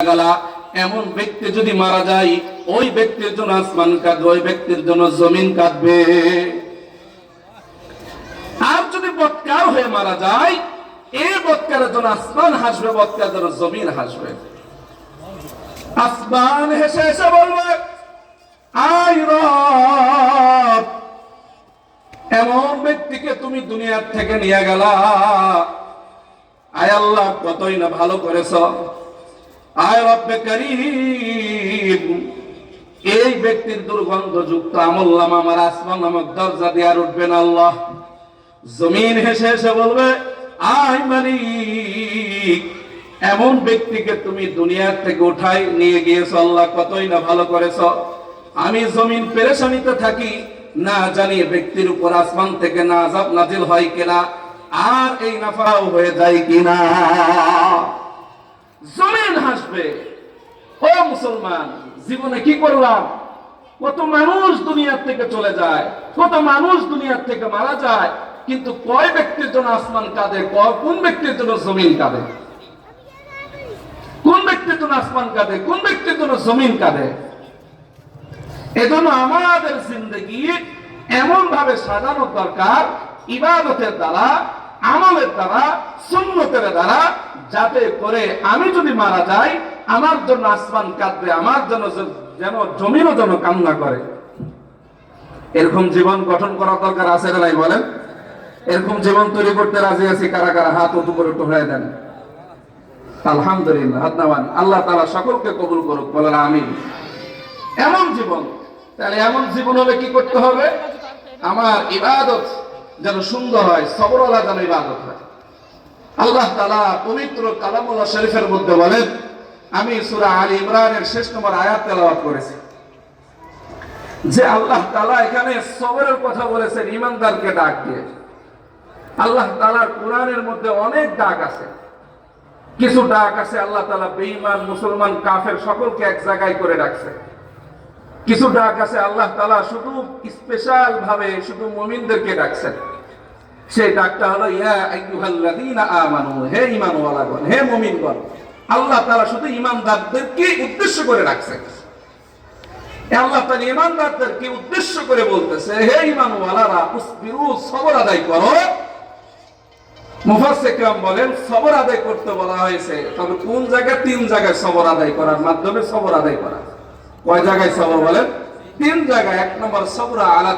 গালা এমন ব্যক্তি যদি মারা যায়, ওই ব্যক্তির জন্য আসমান কাঁদবে, ওই ব্যক্তির জন্য জমিন কাঁদবে। আর যদি বৎকার হয়ে মারা যায়, এই বৎকারের জন্য আসমান হাসবে, বৎকারের জন্য জমিন হাসবে। আসমান হেসে হেসে বলবে, আয় রব, এমন ব্যক্তিকে তুমি দুনিয়ার থেকে নিয়ে গেলা, আয় আল্লাহ কতই না ভালো করেছ। আয় রব্বে কারীম, এই ব্যক্তির দুর্গন্ধযুক্ত আমলনামা আমার আসমান নামক দরজা দিয়ে আর উঠবে না আল্লাহ। জমিন হেসে হেসে বলবে, আয় মালিক, এমন ব্যক্তিকে তুমি দুনিয়ার থেকে উঠাই নিয়ে গিয়েছ আল্লাহ, কতই না ভালো করেছ। আমি জমিন পেরেশানিতে থাকি, না জানি ব্যক্তির উপর আসমান থেকে না আযাব নাজিল হয় কিনা, আর এই নাফাও হয়ে যায় কিনা। জমিন হাসবে। ও মুসলমান, জীবনে কি করলাম? কত মানুষ দুনিয়ার থেকে চলে যায়, কত মানুষ দুনিয়ার থেকে মারা যায়, কিন্তু কয় ব্যক্তির জন্য আসমান কাঁদে, কোন ব্যক্তির জন্য জমিন কাঁদে? কোন ব্যক্তির জন্য আসমান কাঁদে, কোন ব্যক্তির জন্য জমিন কাঁদে? এজন্য আমাদের জিন্দেগি এমন ভাবে সাজানো দরকার, ইবাদতের দ্বারা, আমলের দ্বারা, সুন্নতের দ্বারা, যাতে করে আমি যদি মারা যাই, আমার জন্য আসমান কাঁদবে, আমার জন্য যেন জমিনও যেন কান্না করে। এরকম জীবন গঠন করা দরকার আছে না নাই বলেন? এরকম জীবন তৈরি করতে রাজি আছি কারা কারা? হাত উঁচু করে একটু হয়ে দেন। আলহামদুলিল্লাহ, হাত নামান। আল্লাহ তাআলা সকলকে কবুল করুক, বলেন আমিন। এমন জীবন, তাহলে এমন জীবন হলে কি করতে হবে? আমার ইবাদত যেন সুন্দর হয়, সবরওয়ালা যেন ইবাদত হয়। আল্লাহ তাআলা পবিত্র কালামুল্লাহ শরীফের মধ্যে বলেন, আমি সূরা আলী ইমরানের 6 নম্বর আয়াত তেলাওয়াত করেছি, যে আল্লাহ তাআলা এখানে সবরের কথা বলেছেন ঈমানদারকে ডাক দিয়ে। আল্লাহ তাআলার কোরআনের মধ্যে অনেক ডাক আছে। কিছু ডাক আছে আল্লাহ তাআলা বেঈমান, মুসলমান, কাফের সকলকে এক জায়গায় করে রাখছে। কিছু ডাক আছে আল্লাহ তাআলা শুধু স্পেশাল ভাবে শুধু মুমিনদেরকে ডাকছেন। সেই ডাকটা হলো ইয়া আইয়ুহাল্লাযীনা আমানু, হে ঈমানওয়ালাগণ, হে মুমিনগণ। আল্লাহ তাআলা শুধু ঈমানদারদেরকে উদ্দেশ্য করে রাখছেন। আল্লাহ তাআলা ঈমানদারদেরকে উদ্দেশ্য করে বলতেছে, হে ঈমানওয়ালারা, উসবিরু, সবর আদায় করো। মুফাসসির কিরাম বলেন সবর আদায় করতে বলা হয়েছে, তবে কোন জায়গায়? 3 জায়গায় সবর আদায় করার মাধ্যমে সবর আদায় করা। কয় জায়গায় সবর বলেন? 3 জায়গায়। 1 নম্বর সবর আলা